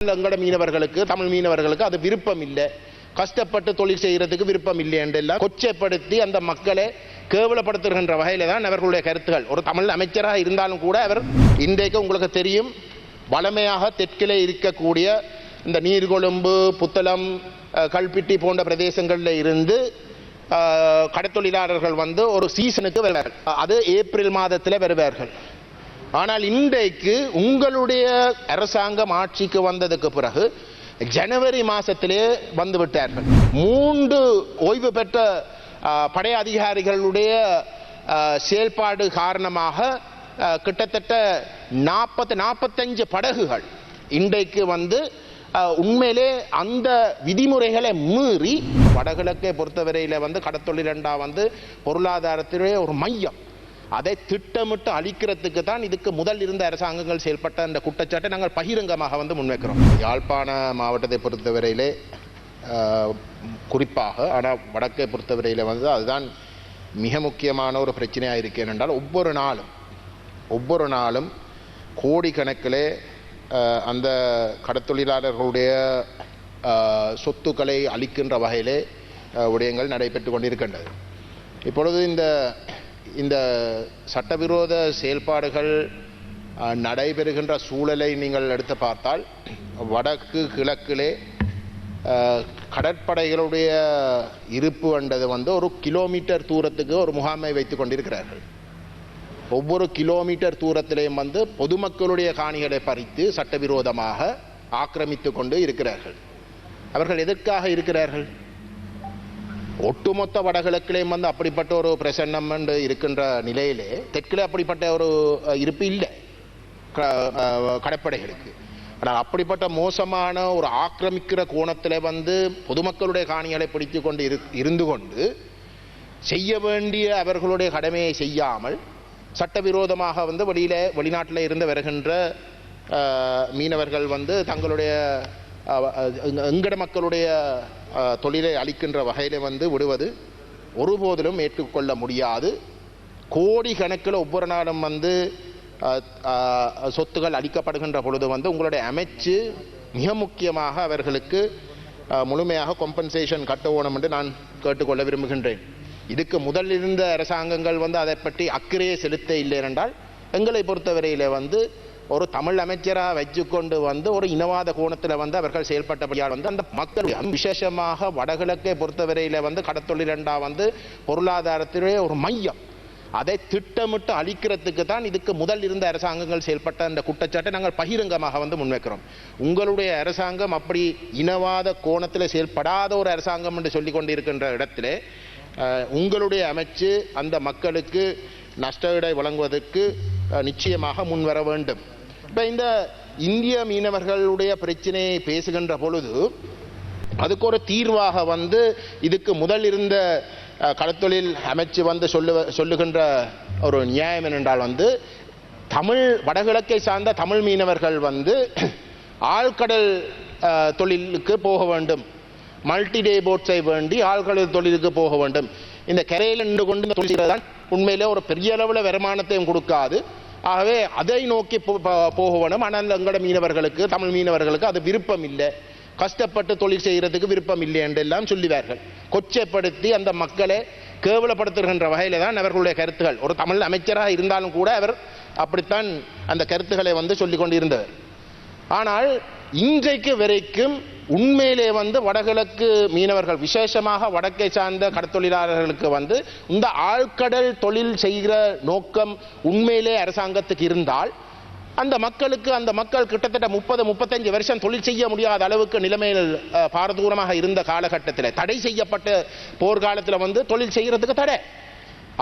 எங்கட மீனவர்களுக்கு தமிழ் மீனவர்களுக்கு அது விருப்பம் இல்லை, கஷ்டப்பட்டு தொழில் செய்யறதுக்கு விருப்பம் இல்லை என்றெல்லாம் கொச்சைப்படுத்தி அந்த மக்களை கேவலப்படுத்துகின்ற வகையில தான் அவர்களுடைய கருத்துகள். ஒரு தமிழ் அமைச்சராக இருந்தாலும் கூட அவர் இன்றைக்கு உங்களுக்கு தெரியும் வளமையாக தெற்கிலே இருக்கக்கூடிய இந்த நீர்கொழும்பு, புத்தளம், கல்பிட்டி போன்ற பிரதேசங்களில் இருந்து கடத்தொழிலாளர்கள் வந்து ஒரு சீசனுக்கு வருவார்கள். அது ஏப்ரல் மாதத்தில் வருவார்கள். ஆனால் இன்றைக்கு உங்களுடைய அரசாங்கம் ஆட்சிக்கு வந்ததுக்கு பிறகு ஜனவரி மாசத்திலே வந்து விட்டார்கள். 3 ஓய்வு பெற்ற படை அதிகாரிகளுடைய செயல்பாடு காரணமாக கிட்டத்தட்ட 40-45 படகுகள் இன்றைக்கு வந்து உண்மையிலே அந்த விதிமுறைகளை மீறி வடகிழக்கை பொறுத்தவரையில் வந்து கடத்தொழிலண்டா வந்து பொருளாதாரத்திலே ஒரு மையம், அதை திட்டமிட்டு அழிக்கிறதுக்கு தான் இதுக்கு முதல் இருந்த அரசாங்கங்கள் செயல்பட்ட அந்த குற்றச்சாட்டை நாங்கள் பகிரங்கமாக வந்து முன்வைக்கிறோம். யாழ்ப்பாண மாவட்டத்தை பொறுத்தவரையிலே குறிப்பாக, ஆனால் வடக்கை பொறுத்தவரையில் வந்து அதுதான் மிக முக்கியமான ஒரு பிரச்சனையாக இருக்கு. என்றால் ஒவ்வொரு நாளும் கோடிக்கணக்கிலே அந்த கடத்தொழிலாளர்களுடைய சொத்துக்களை அளிக்கின்ற வகையிலே விடயங்கள் நடைபெற்று கொண்டிருக்கின்றது. இப்பொழுது இந்த சட்டவிரோத செயல்பாடுகள் நடைபெறுகின்ற சூழலை நீங்கள் எடுத்து பார்த்தால் வடக்கு கிழக்கிலே கடற்படைகளுடைய இருப்பு என்றது வந்து ஒரு கிலோமீட்டர் தூரத்துக்கு ஒரு முகாமை வைத்துக் கொண்டிருக்கிறார்கள். ஒவ்வொரு கிலோமீட்டர் தூரத்திலேயும் வந்து பொதுமக்களுடைய காணிகளை பறித்து சட்டவிரோதமாக ஆக்கிரமித்து கொண்டு இருக்கிறார்கள். அவர்கள் எதற்காக இருக்கிறார்கள்? ஒட்டுமொத்த வடகிழக்கிலேயும் வந்து அப்படிப்பட்ட ஒரு பிரசன்னம் இருக்கின்ற நிலையிலே தெற்கிலே அப்படிப்பட்ட ஒரு இருப்பு இல்லை கடற்படைகளுக்கு. ஆனால் அப்படிப்பட்ட மோசமான ஒரு ஆக்கிரமிக்கிற கோணத்தில் வந்து பொதுமக்களுடைய காணிகளை பிடித்து கொண்டு இருந்து கொண்டு செய்ய வேண்டிய அவர்களுடைய கடமையை செய்யாமல் சட்டவிரோதமாக வந்து வெளிநாட்டில் இருந்து வருகின்ற மீனவர்கள் வந்து தங்களுடைய எங்கட மக்களுடைய தொழிலை அளிக்கின்ற வகையில் வந்து விடுவது ஒருபோதிலும் ஏற்றுக்கொள்ள முடியாது. கோடி கணக்கில் ஒவ்வொரு நாளும் வந்து சொத்துகள் அளிக்கப்படுகின்ற பொழுது வந்து உங்களுடைய அமைச்சு மிக முக்கியமாக அவர்களுக்கு முழுமையாக காம்பன்சேஷன் கட்டணும் என்று நான் கேட்டுக்கொள்ள விரும்புகின்றேன். இதுக்கு முதல் இருந்த அரசாங்கங்கள் வந்து அதை பற்றி அக்கறையே செலுத்த இல்லை என்றால் எங்களை பொறுத்தவரையில் வந்து ஒரு தமிழ் அமைச்சராக வச்சுக்கொண்டு வந்து ஒரு இனவாத கோணத்தில் வந்து அவர்கள் செயல்பட்டபடியால் வந்து அந்த மக்கள் விசேஷமாக வடகிழக்கை பொறுத்தவரையில் வந்து கடத்தொழிலண்டா வந்து பொருளாதாரத்திலே ஒரு மையம், அதை திட்டமிட்டு அழிக்கிறதுக்கு தான் இதுக்கு முதல் இருந்த அரசாங்கங்கள் செயல்பட்ட அந்த குற்றச்சாட்டை நாங்கள் பகிரங்கமாக வந்து முன்வைக்கிறோம். உங்களுடைய அரசாங்கம் அப்படி இனவாத கோணத்தில் செயல்படாத ஒரு அரசாங்கம் என்று சொல்லிக் கொண்டிருக்கின்ற இடத்திலே உங்களுடைய அமைச்சு அந்த மக்களுக்கு நஷ்டஈடை வழங்குவதற்கு நிச்சயமாக முன்வர வேண்டும். இப்போ இந்த இந்திய மீனவர்களுடைய பிரச்சனையை பேசுகின்ற பொழுது அதுக்கு ஒரு தீர்வாக வந்து இதுக்கு முதல் இருந்த கடத்தொழில் அமைச்சு வந்து சொல்லுகின்ற ஒரு நியாயம் என்றால் வந்து தமிழ் வடகிழக்கை சார்ந்த தமிழ் மீனவர்கள் வந்து ஆழ்கடல் தொழிலுக்கு போக வேண்டும், மல்டி டே போட்ஸை வேண்டி ஆழ்கடல் தொழிலுக்கு போக வேண்டும். இந்த கரையில் நின்று கொண்டு தொழில் தான் உண்மையிலே ஒரு பெரிய அளவில் வருமானத்தையும் கொடுக்காது. ஆகவே அதை நோக்கி போக வேண்டும். ஆனால் எங்கட மீனவர்களுக்கு தமிழ் மீனவர்களுக்கு அது விருப்பம் இல்லை, கஷ்டப்பட்டு தொழில் செய்யறதுக்கு விருப்பம் இல்லை என்றெல்லாம் சொல்லுவார்கள். கொச்சைப்படுத்தி அந்த மக்களை கேவலப்படுத்துகின்ற வகையில தான் அவர்களுடைய கருத்துகள். ஒரு தமிழ் அமைச்சராக இருந்தாலும் கூட அவர் அப்படித்தான் அந்த கருத்துக்களை வந்து சொல்லிக் கொண்டிருந்தவர். ஆனால் இன்றைக்கு வரைக்கும் உண்மையிலே வந்து வடகிழக்கு மீனவர்கள் விசேஷமாக வடக்கை சார்ந்த கடத்தொழிலாளர்களுக்கு வந்து இந்த ஆழ்கடல் தொழில் செய்கிற நோக்கம் உண்மையிலே அரசாங்கத்துக்கு இருந்தால் அந்த மக்கள் கிட்டத்தட்ட 30-35 வருஷம் தொழில் செய்ய முடியாத அளவுக்கு நிலைமையில் பாரதூரமாக இருந்த காலகட்டத்தில் தடை செய்யப்பட்ட போர்க்காலத்தில் வந்து தொழில் செய்யறதுக்கு தடை.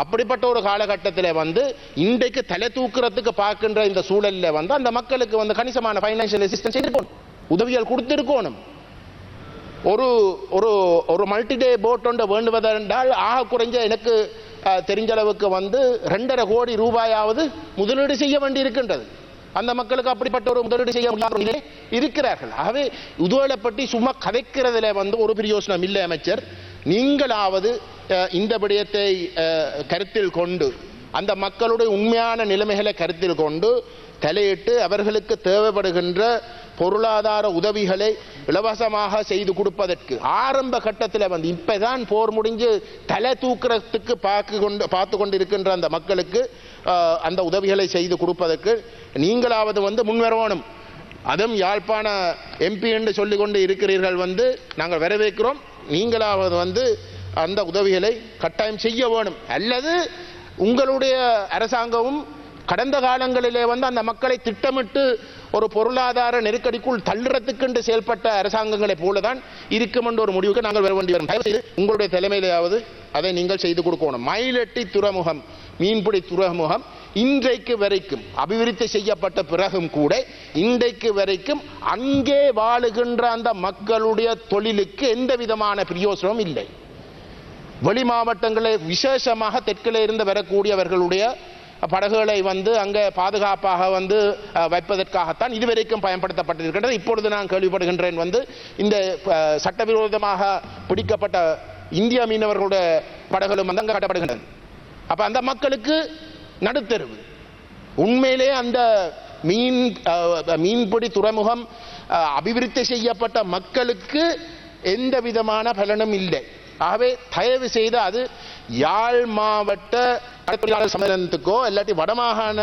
அப்படிப்பட்ட ஒரு காலகட்டத்தில் வந்து இன்றைக்கு தலை தூக்குறதுக்கு பார்க்கின்ற இந்த சூழலில் வந்து அந்த மக்களுக்கு வந்து கணிசமான பைனான்சியல் அசிஸ்டன்ஸ் இருக்கணும், உதவிகள் கொடுத்திருக்கணும். ஒரு மல்டிடே போட் ஒன்று வேண்டுவதென்றால் ஆக குறைஞ்ச எனக்கு தெரிஞ்ச அளவுக்கு வந்து 2.5 கோடி ரூபாயாவது முதலீடு செய்ய வேண்டி இருக்கின்றது. அந்த மக்களுக்கு அப்படிப்பட்ட ஒரு முதலீடு செய்ய முடியாத இருக்கிறார்கள். ஆகவே உதவிகளை பற்றி சும்மா கதைக்கிறதுல வந்து ஒரு பிரயோசனம் இல்லை. அமைச்சர், நீங்களாவது இந்த விடயத்தை கருத்தில் கொண்டு அந்த மக்களுடைய உண்மையான நிலைமைகளை கருத்தில் கொண்டு தலையிட்டு அவர்களுக்கு தேவைப்படுகின்ற பொருளாதார உதவிகளை இலவசமாக செய்து கொடுப்பதற்கு ஆரம்ப கட்டத்தில் வந்து இப்பதான் போர் முடிஞ்சு தலை தூக்கிறதுக்கு பார்த்து கொண்டிருக்கின்ற அந்த மக்களுக்கு அந்த உதவிகளை செய்து கொடுப்பதற்கு நீங்களாவது வந்து முன்வரணும். அதுவும் யாழ்ப்பாண எம்பி என்று சொல்லிக் கொண்டு இருக்கிறீர்கள் வந்து நாங்கள் வரவேற்கிறோம். நீங்களாவது வந்து அந்த உதவிகளை கட்டாயம் செய்ய வேணும். அல்லது உங்களுடைய அரசாங்கமும் கடந்த காலங்களிலே வந்து அந்த மக்களை திட்டமிட்டு ஒரு பொருளாதார நெருக்கடிக்குள் தள்ளுறதுக்கு செயல்பட்ட அரசாங்கங்களைப் போலதான் இருக்கும் என்ற ஒரு முடிவுக்கு நாங்கள் வர வேண்டி வரும். உங்களுடைய தலைமையிலாவது அதை நீங்கள் செய்து கொடுக்கணும். மயிலட்டி துறைமுகம், மீன்பிடி துறைமுகம் இன்றைக்கு வரைக்கும் அபிவிருத்தி செய்யப்பட்ட பிறகும் கூட இன்றைக்கு வரைக்கும் அங்கே வாழுகின்ற அந்த மக்களுடைய தொழிலுக்கு எந்த விதமான பிரயோசனமும் இல்லை. வெளி மாவட்டங்களில் விசேஷமாக தெற்கிலே இருந்து வரக்கூடியவர்களுடைய படகுகளை வந்து அங்கே பாதுகாப்பாக வந்து வைப்பதற்காகத்தான் இதுவரைக்கும் பயன்படுத்தப்பட்டிருக்கின்றது. இப்பொழுது நான் கேள்விப்படுகின்றேன் வந்து இந்த சட்டவிரோதமாக பிடிக்கப்பட்ட இந்திய மீனவர்களுடைய படகுகளும் வந்து அங்கே கட்டப்படுகின்றன. அப்ப அந்த மக்களுக்கு நடுத்தருவு உண்மையிலே அந்த மீன்பிடி துறைமுகம் அபிவிருத்தி செய்யப்பட்ட மக்களுக்கு எந்த விதமான பலனும் இல்லை. ஆகவே தயவு செய்து அது யாழ் மாவட்ட கடற்தொழிலாளர் சம்மேளனத்துக்கோ இல்லாட்டி வடமாகாண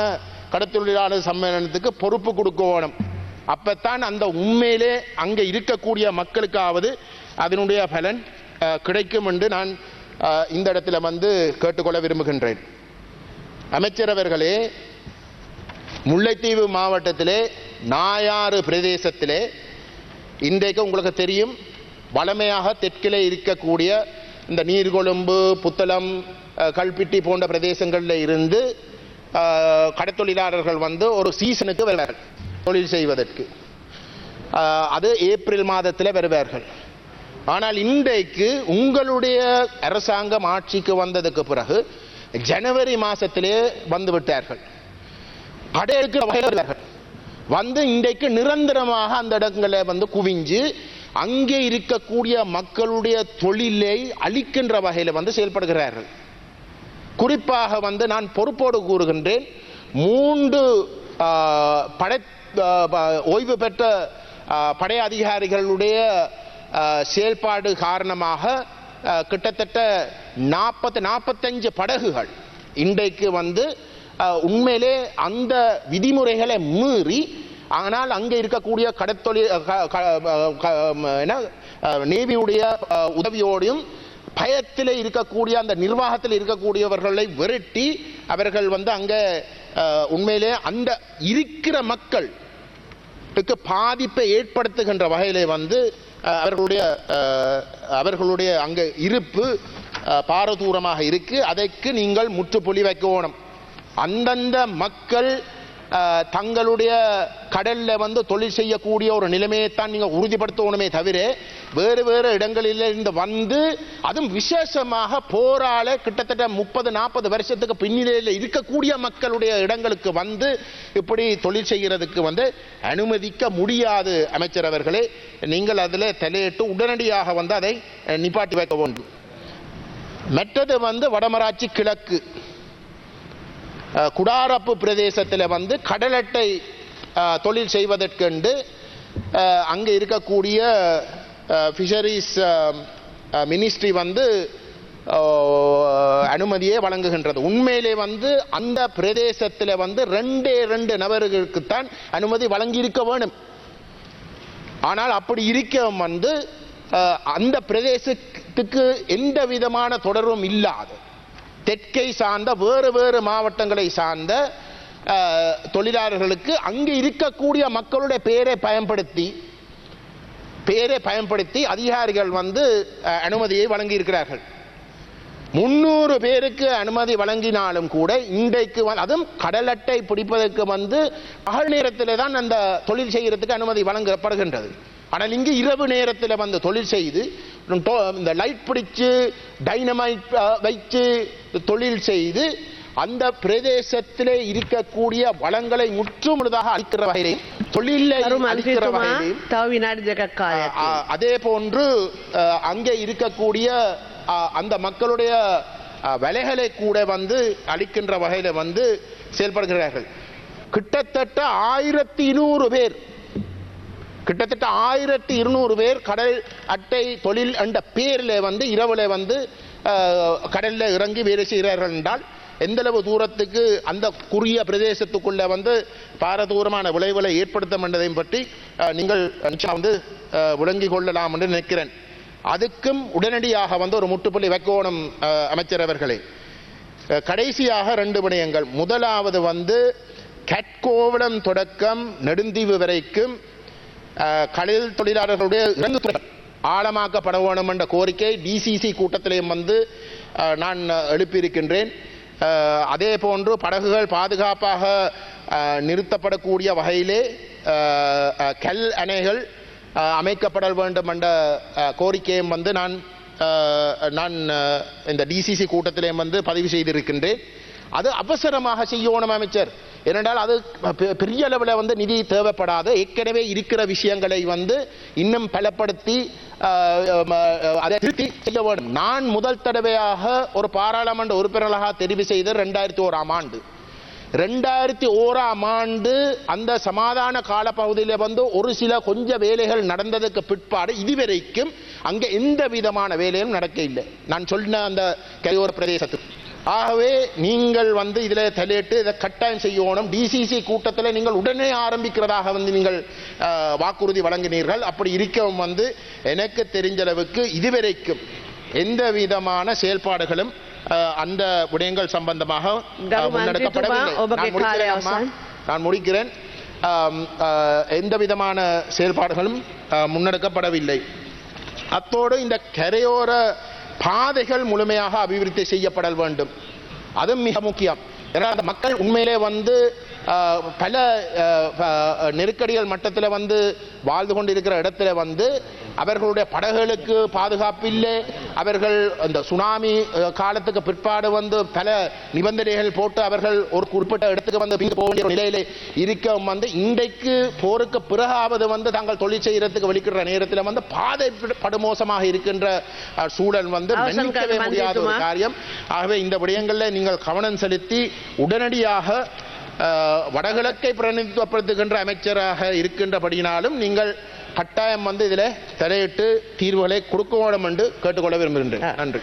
கடற்தொழிலாளர் சம்மேளனத்துக்கு பொறுப்பு கொடுக்கணும். அப்பத்தான் அந்த உண்மையிலே அங்கே இருக்கக்கூடிய மக்களுக்காவது அதனுடைய பலன் கிடைக்கும் என்று நான் இந்த இடத்துல வந்து கேட்டுக்கொள்ள விரும்புகின்றேன். அமைச்சரவர்களே, முல்லைத்தீவு மாவட்டத்திலே நாயாறு பிரதேசத்திலே இன்றைக்கு உங்களுக்கு தெரியும் வளமையாக தெற்கிலே இருக்கக்கூடிய இந்த நீர்கொழும்பு, புத்தளம், கல்பிட்டி போன்ற பிரதேசங்களில் இருந்து கடற்தொழிலாளர்கள் வந்து ஒரு சீசனுக்கு வருவார்கள் தொழில் செய்வதற்கு. அது ஏப்ரல் மாதத்தில் வருவார்கள். ஆனால் இன்றைக்கு உங்களுடைய அரசாங்கம் ஆட்சிக்கு வந்ததுக்கு பிறகு ஜனவரி மாசத்திலே வந்து விட்டார்கள். கடையெடுக்கிற வகையில் வருவார்கள். வந்து இன்றைக்கு நிரந்தரமாக அந்த இடங்களை வந்து குவிஞ்சு அங்கே இருக்கக்கூடிய மக்களுடைய தொழிலை அளிக்கின்ற வகையில் வந்து செயல்படுகிறார்கள். குறிப்பாக வந்து நான் பொறுப்போடு கூறுகின்றேன், 3 ஓய்வு பெற்ற படை அதிகாரிகளுடைய செயல்பாடு காரணமாக கிட்டத்தட்ட 40-45 படகுகள் இன்றைக்கு வந்து உண்மையிலே அந்த விதிமுறைகளை மீறி, ஆனால் அங்கே இருக்கக்கூடிய கடற்தொழில் நேவியுடைய உதவியோடையும் பயத்தில் இருக்கக்கூடிய அந்த நிர்வாகத்தில் இருக்கக்கூடியவர்களை விரட்டி அவர்கள் வந்து அங்கே உண்மையிலே அந்த இருக்கிற மக்களுக்கு பாதிப்பை ஏற்படுத்துகின்ற வகையிலே வந்து அவர்களுடைய அங்க இருப்பு பாரதூரமாக இருக்கு. அதற்கு நீங்கள் முற்றுப்புள்ளி வைக்கணும். அந்தந்த மக்கள் தங்களுடைய கடல்ல வந்து தொழில் செய்யக்கூடிய ஒரு நிலைமையைத்தான் நீங்க உறுதிப்படுத்தணுமே தவிர வேறு வேறு இடங்களில் இருந்து வந்து அதுவும் விசேஷமாக போராள கிட்டத்தட்ட 30-40 வருஷத்துக்கு பின்னிலையில் இருக்கக்கூடிய மக்களுடைய இடங்களுக்கு வந்து இப்படி தொழில் செய்கிறதுக்கு வந்து அனுமதிக்க முடியாது. அமைச்சர் அவர்களே, நீங்கள் அதில் தலையிட்டு உடனடியாக வந்து அதை நிப்பாட்டி வைக்க வேண்டும். மற்றது வந்து வடமராட்சி கிழக்கு குடாரப்பு பிரதேசத்தில் வந்து கடல் அட்டை தொழில் செய்வதற்கென்று அங்கே இருக்கக்கூடிய ஃபிஷரிஸ் மினிஸ்ட்ரி வந்து அனுமதியை வழங்குகின்றது. உண்மையிலே வந்து அந்த பிரதேசத்தில் வந்து 2 நபர்களுக்குத்தான் அனுமதி வழங்கி இருக்க வேணும். ஆனால் அப்படி இருக்க வந்து அந்த பிரதேசத்துக்கு எந்த விதமான தொடர்பும் இல்லாத தெற்கை சார்ந்த வேறு வேறு மாவட்டங்களை சார்ந்த தொழிலாளர்களுக்கு அங்கு இருக்கக்கூடிய மக்களுடைய பெயரை பயன்படுத்தி அதிகாரிகள் வந்து அனுமதியை வழங்கி இருக்கிறார்கள். 300 பேருக்கு அனுமதி வழங்கினாலும் கூட இன்றைக்கு அதுவும் கடல் அட்டை பிடிப்பதற்கு வந்து பகல் நேரத்தில் தான் அந்த தொழில் செய்யறதுக்கு அனுமதி வழங்கப்படுகின்றது. ஆனால் இங்கு இரவு நேரத்தில் வந்து தொழில் செய்து இந்த லைட் பிடிச்சு டைனமைட் வைத்து தொழில் செய்து அந்த பிரதேசத்திலே இருக்கக்கூடிய வளங்களை முற்றுமுழுதாக அளிக்கிற வகையிலே தொழிலை அளிக்கிற வகையிலே அதே போன்று அங்கே இருக்கக்கூடிய அந்த மக்களுடைய விலைகளை கூட வந்து அளிக்கின்ற வகையில வந்து செயல்படுகிறார்கள். கிட்டத்தட்ட 1200 பேர் கிட்டத்தட்ட 1200 பேர் கடல் அட்டை தொழில் என்ற பேரில் வந்து இரவுல வந்து கடல்ல இறங்கி வேலை செய்கிறார்கள் என்றால் எந்தளவு தூரத்துக்கு அந்த குறுகிய பிரதேசத்துக்குள்ள வந்து பாரதூரமான விளைவுகளை ஏற்படுத்தும் என்பதையும் பற்றி நீங்கள் வந்து விளங்கிக் கொள்ளலாம் என்று நினைக்கிறேன். அதுக்கும் உடனடியாக வந்து ஒரு முற்றுப்புள்ளி வைக்கோணும் அமைச்சர் அவர்களே. கடைசியாக 2 விடயங்கள். முதலாவது வந்து கட்கோவளம் தொடக்கம் நெடுந்தீவு வரைக்கும் கடல் தொழிலாளர்களுடைய ஆழமாக்கப்பட வேண்டும் என்ற கோரிக்கை டிசிசி கூட்டத்திலேயும் வந்து நான் எழுப்பியிருக்கின்றேன். அதே போன்று படகுகள் பாதுகாப்பாக நிறுத்தப்படக்கூடிய வகையிலே கல் அணைகள் அமைக்கப்பட வேண்டும் என்ற கோரிக்கையும் வந்து நான் இந்த டிசிசி கூட்டத்திலேயும் வந்து பதிவு செய்திருக்கின்றேன். அது அவசரமாக செய்யணும் அமைச்சர். ஏனென்றால் அது பெரிய அளவில் வந்து நிதி தேவைப்படாத ஏற்கனவே இருக்கிற விஷயங்களை வந்து இன்னும் பலப்படுத்தி அதை திருத்தி செய்ய வேண்டும். நான் முதல் தடவையாக ஒரு பாராளுமன்ற உறுப்பினராக தெரிவு செய்த 2001ஆம் ஆண்டு. 2001ஆம் ஆண்டு அந்த சமாதான காலப்பகுதியில் வந்து ஒரு சில கொஞ்ச வேலைகள் நடந்ததுக்கு பிற்பாடு இதுவரைக்கும் அங்கே எந்த விதமான வேலையும் நடக்க இல்லை. நான் சொன்ன அந்த கரையோர பிரதேசத்துக்கு. ஆகவே நீங்கள் வந்து இதில் தலையிட்டு இதை கட்டாயம் செய்யணும். டிசிசி கூட்டத்தில் நீங்கள் உடனே ஆரம்பிக்கிறதாக வந்து நீங்கள் வாக்குறுதி வழங்கினீர்கள். அப்படி இருக்கவும் வந்து எனக்கு தெரிஞ்ச அளவுக்கு இதுவரைக்கும் எந்த விதமான செயல்பாடுகளும் அந்த விடயங்கள் சம்பந்தமாக முன்னெடுக்கப்படவில்லை. நான் முடிக்கிறேன். எந்த விதமான செயல்பாடுகளும் முன்னெடுக்கப்படவில்லை. அத்தோடு இந்த கரையோர பாதைகள் முழுமையாக அபிவிருத்தி செய்யப்பட வேண்டும். அதுவும் மிக முக்கியம். ஏன்னா அந்த மக்கள் உண்மையிலே வந்து பல நெருக்கடிகள் மட்டத்தில் வந்து வாழ்ந்து கொண்டிருக்கிற இடத்துல வந்து அவர்களுடைய படகுகளுக்கு பாதுகாப்பு இல்லை. அவர்கள் அந்த சுனாமி காலத்துக்கு பிற்பாடு வந்து பல நிபந்தனைகள் போட்டு அவர்கள் ஒரு குறிப்பிட்ட இடத்துக்கு வந்து போக வேண்டிய நிலையில இருக்க வந்து இன்றைக்கு போருக்கு பிறகாவது வந்து தாங்கள் தொழில் செய்யறதுக்கு வெளிக்கிற நேரத்தில் வந்து பாதை படுமோசமாக இருக்கின்ற சூழல் வந்து மன்னிக்கவே முடியாத ஒரு காரியம். ஆகவே இந்த விடயங்களில் நீங்கள் கவனம் செலுத்தி உடனடியாக வடகிழக்கை பிரதிநிதித்துவப்படுத்துகின்ற அமைச்சராக இருக்கின்றபடியினாலும் நீங்கள் கட்டாயம் வந்து இதில் தலையிட்டு தீர்வுகளை கொடுக்க வேண்டும் என்று கேட்டுக்கொள்ள விரும்புகின்றேன். நன்றி.